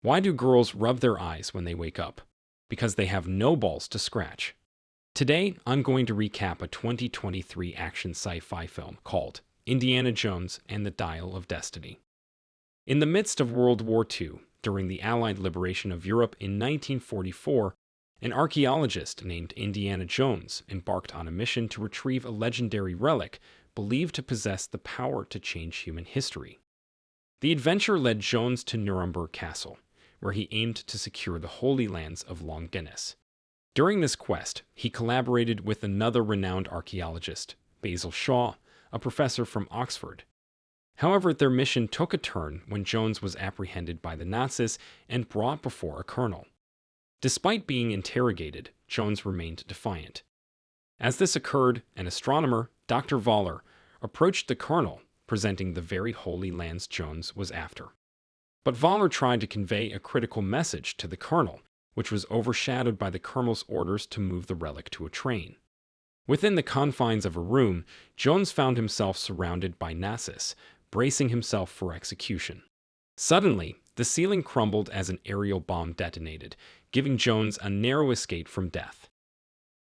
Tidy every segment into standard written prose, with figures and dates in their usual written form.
Why do girls rub their eyes when they wake up? Because they have no balls to scratch. Today, I'm going to recap a 2023 action sci-fi film called Indiana Jones and the Dial of Destiny. In the midst of World War II, during the Allied liberation of Europe in 1944, an archaeologist named Indiana Jones embarked on a mission to retrieve a legendary relic believed to possess the power to change human history. The adventure led Jones to Nuremberg Castle, where he aimed to secure the Holy Lands of Longinus. During this quest, he collaborated with another renowned archaeologist, Basil Shaw, a professor from Oxford. However, their mission took a turn when Jones was apprehended by the Nazis and brought before a colonel. Despite being interrogated, Jones remained defiant. As this occurred, an astronomer, Dr. Voller, approached the colonel, presenting the very holy lands Jones was after. But Voller tried to convey a critical message to the colonel, which was overshadowed by the colonel's orders to move the relic to a train. Within the confines of a room, Jones found himself surrounded by Nazis, bracing himself for execution. Suddenly, the ceiling crumbled as an aerial bomb detonated, giving Jones a narrow escape from death.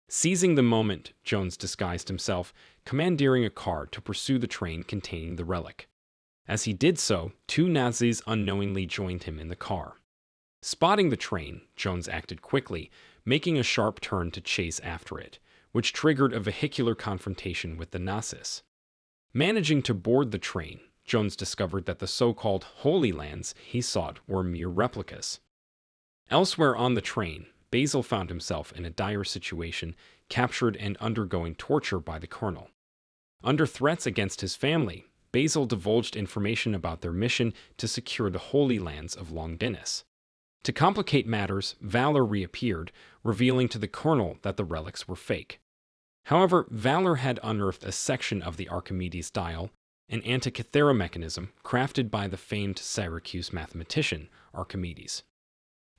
Seizing the moment, Jones disguised himself, commandeering a car to pursue the train containing the relic. As he did so, two Nazis unknowingly joined him in the car. Spotting the train, Jones acted quickly, making a sharp turn to chase after it, which triggered a vehicular confrontation with the Nazis. Managing to board the train, Jones discovered that the so-called Holy Lands he sought were mere replicas. Elsewhere on the train, Basil found himself in a dire situation, captured and undergoing torture by the colonel. Under threats against his family, Basil divulged information about their mission to secure the Holy Lands of Longinus. To complicate matters, Valor reappeared, revealing to the colonel that the relics were fake. However, Valor had unearthed a section of the Archimedes dial, an Antikythera mechanism crafted by the famed Syracuse mathematician Archimedes.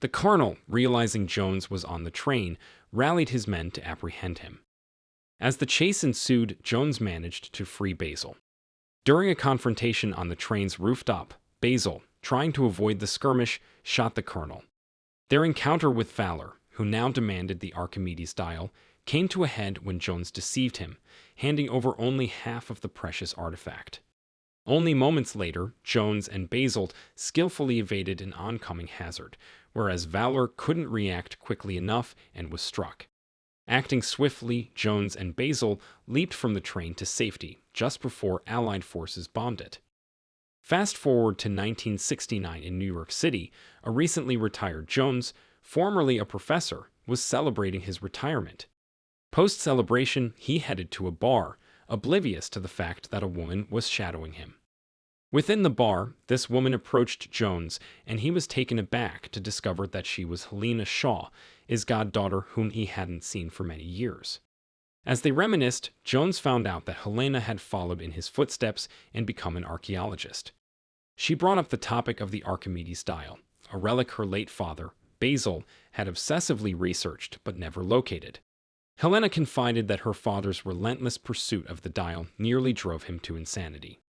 The colonel, realizing Jones was on the train, rallied his men to apprehend him. As the chase ensued, Jones managed to free Basil. During a confrontation on the train's rooftop, Basil, trying to avoid the skirmish, shot the colonel. Their encounter with Valor, who now demanded the Archimedes dial, came to a head when Jones deceived him, handing over only half of the precious artifact. Only moments later, Jones and Basil skillfully evaded an oncoming hazard, whereas Valor couldn't react quickly enough and was struck. Acting swiftly, Jones and Basil leaped from the train to safety just before Allied forces bombed it. Fast forward to 1969 in New York City, a recently retired Jones, formerly a professor, was celebrating his retirement. Post-celebration, he headed to a bar, oblivious to the fact that a woman was shadowing him. Within the bar, this woman approached Jones, and he was taken aback to discover that she was Helena Shaw, his goddaughter whom he hadn't seen for many years. As they reminisced, Jones found out that Helena had followed in his footsteps and become an archaeologist. She brought up the topic of the Archimedes dial, a relic her late father, Basil, had obsessively researched but never located. Helena confided that her father's relentless pursuit of the dial nearly drove him to insanity.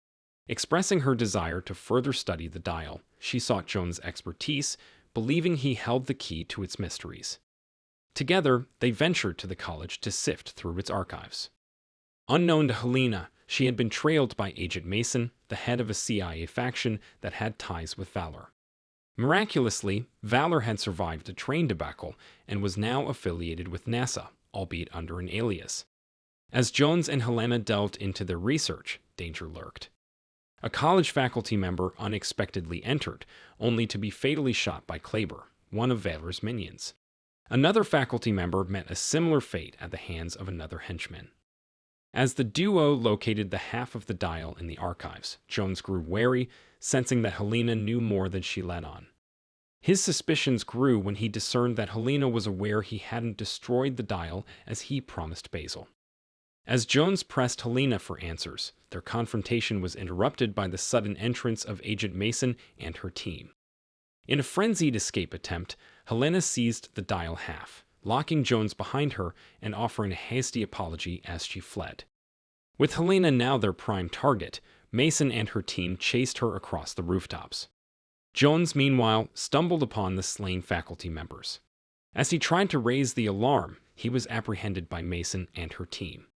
Expressing her desire to further study the dial, she sought Jones' expertise, believing he held the key to its mysteries. Together, they ventured to the college to sift through its archives. Unknown to Helena, she had been trailed by Agent Mason, the head of a CIA faction that had ties with Valor. Miraculously, Valor had survived a train debacle and was now affiliated with NASA, albeit under an alias. As Jones and Helena delved into their research, danger lurked. A college faculty member unexpectedly entered, only to be fatally shot by Klaber, one of Valor's minions. Another faculty member met a similar fate at the hands of another henchman. As the duo located the half of the dial in the archives, Jones grew wary, sensing that Helena knew more than she let on. His suspicions grew when he discerned that Helena was aware he hadn't destroyed the dial as he promised Basil. As Jones pressed Helena for answers, their confrontation was interrupted by the sudden entrance of Agent Mason and her team. In a frenzied escape attempt, Helena seized the dial half, locking Jones behind her and offering a hasty apology as she fled. With Helena now their prime target, Mason and her team chased her across the rooftops. Jones, meanwhile, stumbled upon the slain faculty members. As he tried to raise the alarm, he was apprehended by Mason and her team.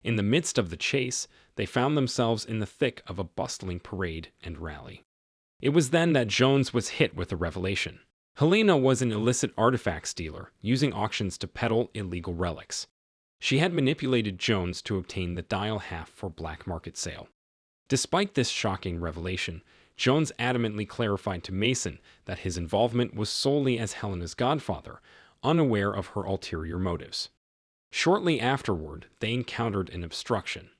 In the midst of the chase, they found themselves in the thick of a bustling parade and rally. It was then that Jones was hit with a revelation. Helena was an illicit artifacts dealer, using auctions to peddle illegal relics. She had manipulated Jones to obtain the dial half for black market sale. Despite this shocking revelation, Jones adamantly clarified to Mason that his involvement was solely as Helena's godfather, unaware of her ulterior motives. Shortly afterward, they encountered an obstruction.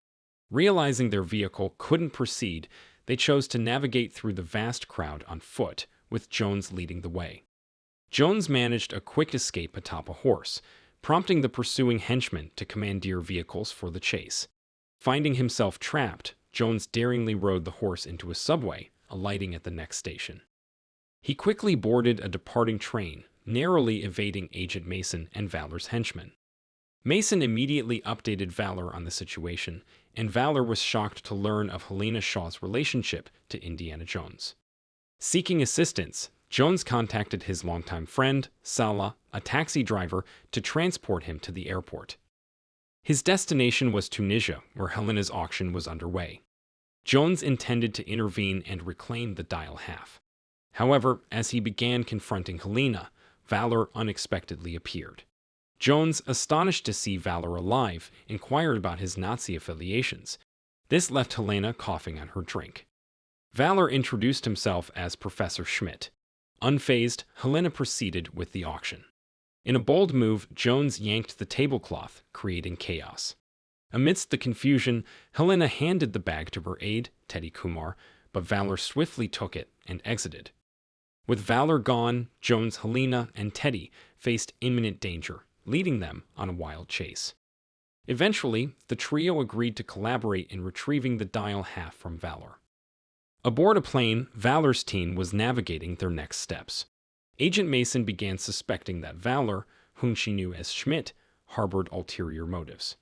Realizing their vehicle couldn't proceed, they chose to navigate through the vast crowd on foot, with Jones leading the way. Jones managed a quick escape atop a horse, prompting the pursuing henchmen to commandeer vehicles for the chase. Finding himself trapped, Jones daringly rode the horse into a subway, alighting at the next station. He quickly boarded a departing train, narrowly evading Agent Mason and Valor's henchmen. Mason immediately updated Valor on the situation, and Valor was shocked to learn of Helena Shaw's relationship to Indiana Jones. Seeking assistance, Jones contacted his longtime friend, Sallah, a taxi driver, to transport him to the airport. His destination was Tunisia, where Helena's auction was underway. Jones intended to intervene and reclaim the dial half. However, as he began confronting Helena, Valor unexpectedly appeared. Jones, astonished to see Valor alive, inquired about his Nazi affiliations. This left Helena coughing on her drink. Valor introduced himself as Professor Schmidt. Unfazed, Helena proceeded with the auction. In a bold move, Jones yanked the tablecloth, creating chaos. Amidst the confusion, Helena handed the bag to her aide, Teddy Kumar, but Valor swiftly took it and exited. With Valor gone, Jones, Helena, and Teddy faced imminent danger, leading them on a wild chase. Eventually, the trio agreed to collaborate in retrieving the dial half from Valor. Aboard a plane, Valor's team was navigating their next steps. Agent Mason began suspecting that Valor, whom she knew as Schmidt, harbored ulterior motives.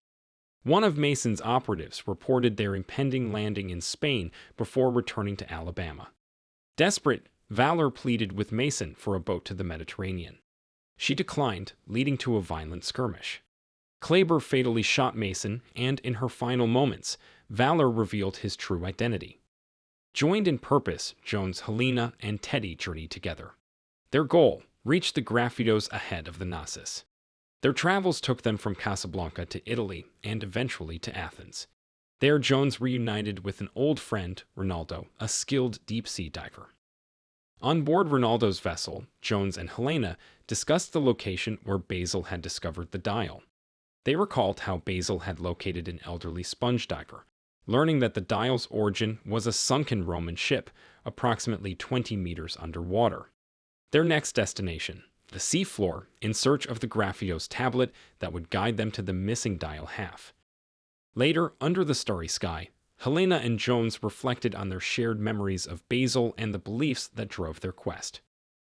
One of Mason's operatives reported their impending landing in Spain before returning to Alabama. Desperate, Valor pleaded with Mason for a boat to the Mediterranean. She declined, leading to a violent skirmish. Klaber fatally shot Mason, and in her final moments, Valor revealed his true identity. Joined in purpose, Jones, Helena, and Teddy journeyed together. Their goal: reach the Graffitos ahead of the Nazis. Their travels took them from Casablanca to Italy and eventually to Athens. There, Jones reunited with an old friend, Renaldo, a skilled deep-sea diver. On board Renaldo's vessel, Jones and Helena discussed the location where Basil had discovered the dial. They recalled how Basil had located an elderly sponge diver, learning that the dial's origin was a sunken Roman ship, approximately 20 meters underwater. Their next destination, the seafloor, in search of the Graffitos tablet that would guide them to the missing dial half. Later, under the starry sky, Helena and Jones reflected on their shared memories of Basil and the beliefs that drove their quest.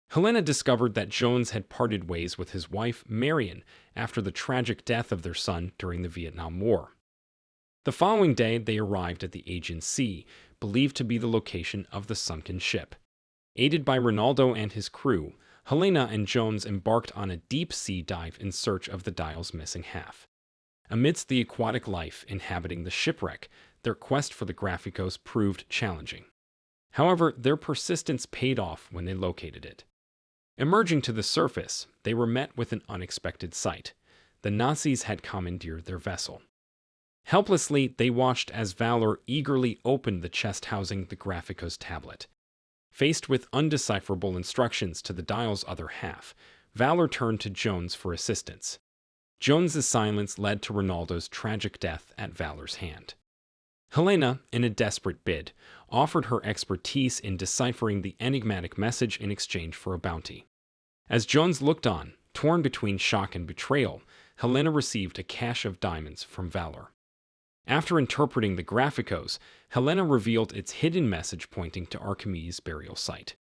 Helena discovered that Jones had parted ways with his wife, Marion, after the tragic death of their son during the Vietnam War. The following day, they arrived at the Aegean Sea, believed to be the location of the sunken ship. Aided by Renaldo and his crew, Helena and Jones embarked on a deep-sea dive in search of the dial's missing half. Amidst the aquatic life inhabiting the shipwreck, their quest for the Graffitos proved challenging. However, their persistence paid off when they located it. Emerging to the surface, they were met with an unexpected sight. The Nazis had commandeered their vessel. Helplessly, they watched as Valor eagerly opened the chest housing the Graffitos tablet. Faced with undecipherable instructions to the dial's other half, Valor turned to Jones for assistance. Jones's silence led to Renaldo's tragic death at Valor's hand. Helena, in a desperate bid, offered her expertise in deciphering the enigmatic message in exchange for a bounty. As Jones looked on, torn between shock and betrayal, Helena received a cache of diamonds from Valor. After interpreting the Graffitos, Helena revealed its hidden message pointing to Archimedes' burial site.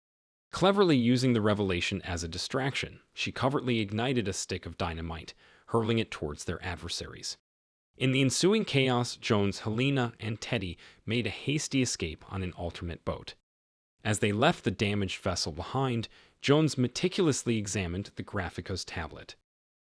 Cleverly using the revelation as a distraction, she covertly ignited a stick of dynamite, hurling it towards their adversaries. In the ensuing chaos, Jones, Helena, and Teddy made a hasty escape on an alternate boat. As they left the damaged vessel behind, Jones meticulously examined the Graphicos tablet.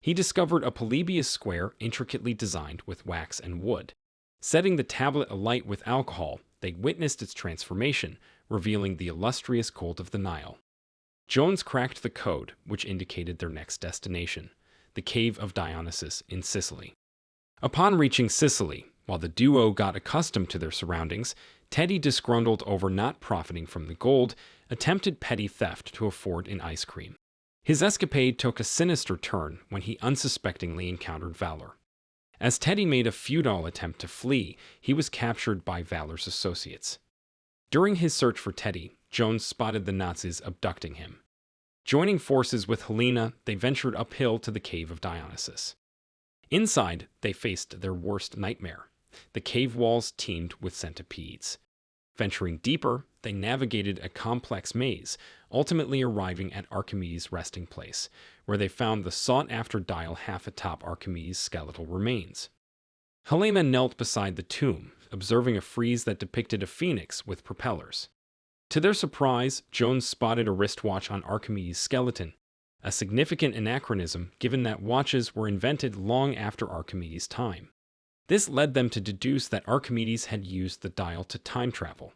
He discovered a Polybius square intricately designed with wax and wood. Setting the tablet alight with alcohol, they witnessed its transformation, revealing the illustrious gold of the Nile. Jones cracked the code, which indicated their next destination, the Cave of Dionysus in Sicily. Upon reaching Sicily, while the duo got accustomed to their surroundings, Teddy, disgruntled over not profiting from the gold, attempted petty theft to afford an ice cream. His escapade took a sinister turn when he unsuspectingly encountered Voller. As Teddy made a futile attempt to flee, he was captured by Voller's associates. During his search for Teddy, Jones spotted the Nazis abducting him. Joining forces with Helena, they ventured uphill to the Cave of Dionysus. Inside, they faced their worst nightmare. The cave walls teemed with centipedes. Venturing deeper, they navigated a complex maze, ultimately arriving at Archimedes' resting place, where they found the sought-after dial half atop Archimedes' skeletal remains. Helena knelt beside the tomb, observing a frieze that depicted a phoenix with propellers. To their surprise, Jones spotted a wristwatch on Archimedes' skeleton, a significant anachronism given that watches were invented long after Archimedes' time. This led them to deduce that Archimedes had used the dial to time travel.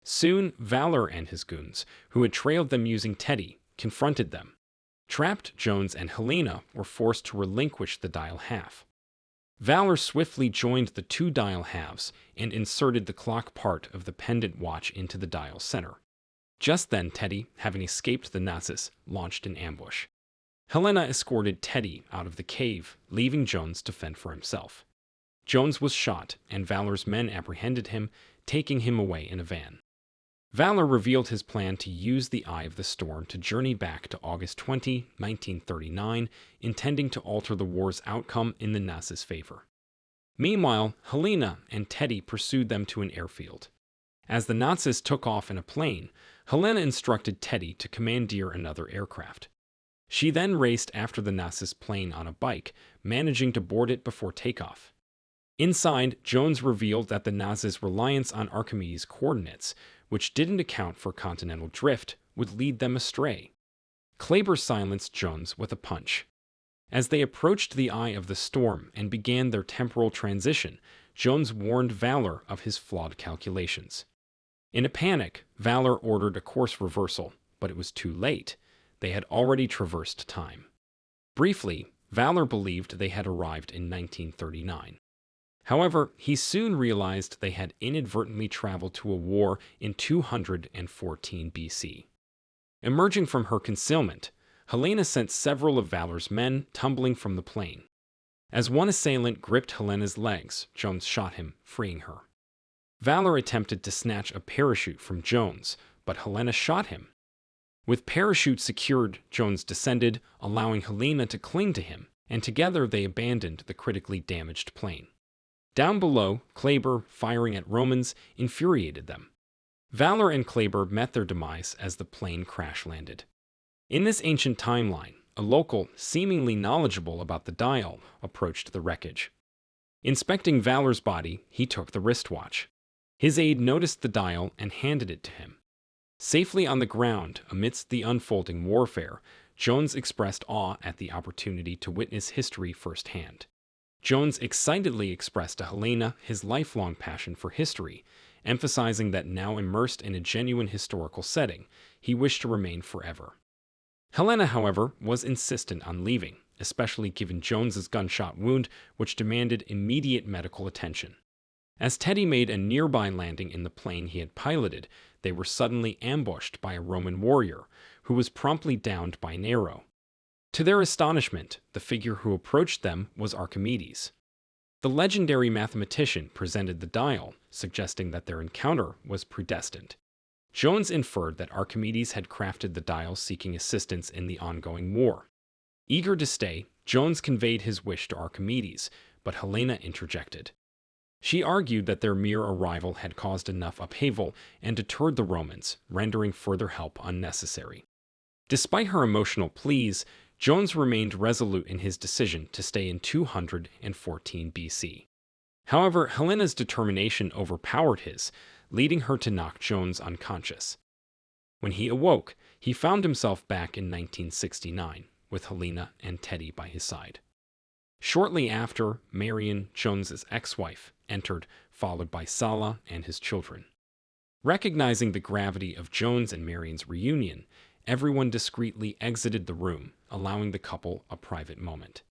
Soon, Voller and his goons, who had trailed them using Teddy, confronted them. Trapped, Jones and Helena were forced to relinquish the dial half. Voller swiftly joined the two dial halves and inserted the clock part of the pendant watch into the dial center. Just then, Teddy, having escaped the Nazis, launched an ambush. Helena escorted Teddy out of the cave, leaving Jones to fend for himself. Jones was shot, and Voller's men apprehended him, taking him away in a van. Voller revealed his plan to use the Eye of the Storm to journey back to August 20, 1939, intending to alter the war's outcome in the Nazis' favor. Meanwhile, Helena and Teddy pursued them to an airfield. As the Nazis took off in a plane, Helena instructed Teddy to commandeer another aircraft. She then raced after the Nazis' plane on a bike, managing to board it before takeoff. Inside, Jones revealed that the Nazis' reliance on Archimedes' coordinates, which didn't account for continental drift, would lead them astray. Klaber silenced Jones with a punch. As they approached the Eye of the Storm and began their temporal transition, Jones warned Voller of his flawed calculations. In a panic, Voller ordered a course reversal, but it was too late. They had already traversed time. Briefly, Voller believed they had arrived in 1939. However, he soon realized they had inadvertently traveled to a war in 214 BC. Emerging from her concealment, Helena sent several of Voller's men tumbling from the plane. As one assailant gripped Helena's legs, Jones shot him, freeing her. Voller attempted to snatch a parachute from Jones, but Helena shot him. With parachute secured, Jones descended, allowing Helena to cling to him, and together they abandoned the critically damaged plane. Down below, Klaber, firing at Romans, infuriated them. Voller and Klaber met their demise as the plane crash-landed. In this ancient timeline, a local, seemingly knowledgeable about the dial, approached the wreckage. Inspecting Voller's body, he took the wristwatch. His aide noticed the dial and handed it to him. Safely on the ground, amidst the unfolding warfare, Jones expressed awe at the opportunity to witness history firsthand. Jones excitedly expressed to Helena his lifelong passion for history, emphasizing that now immersed in a genuine historical setting, he wished to remain forever. Helena, however, was insistent on leaving, especially given Jones's gunshot wound, which demanded immediate medical attention. As Teddy made a nearby landing in the plane he had piloted, they were suddenly ambushed by a Roman warrior, who was promptly downed by an arrow. To their astonishment, the figure who approached them was Archimedes. The legendary mathematician presented the dial, suggesting that their encounter was predestined. Jones inferred that Archimedes had crafted the dial seeking assistance in the ongoing war. Eager to stay, Jones conveyed his wish to Archimedes, but Helena interjected. She argued that their mere arrival had caused enough upheaval and deterred the Romans, rendering further help unnecessary. Despite her emotional pleas, Jones remained resolute in his decision to stay in 214 BC. However, Helena's determination overpowered his, leading her to knock Jones unconscious. When he awoke, he found himself back in 1969, with Helena and Teddy by his side. Shortly after, Marion, Jones's ex-wife, entered, followed by Sallah and his children. Recognizing the gravity of Jones and Marion's reunion, everyone discreetly exited the room, allowing the couple a private moment.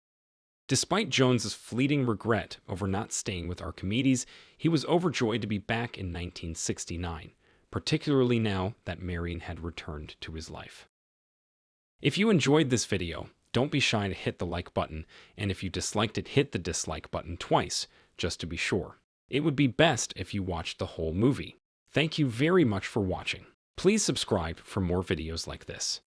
Despite Jones's fleeting regret over not staying with Archimedes, he was overjoyed to be back in 1969, particularly now that Marion had returned to his life. If you enjoyed this video, don't be shy to hit the like button, and if you disliked it, hit the dislike button twice, just to be sure. It would be best if you watched the whole movie. Thank you very much for watching. Please subscribe for more videos like this.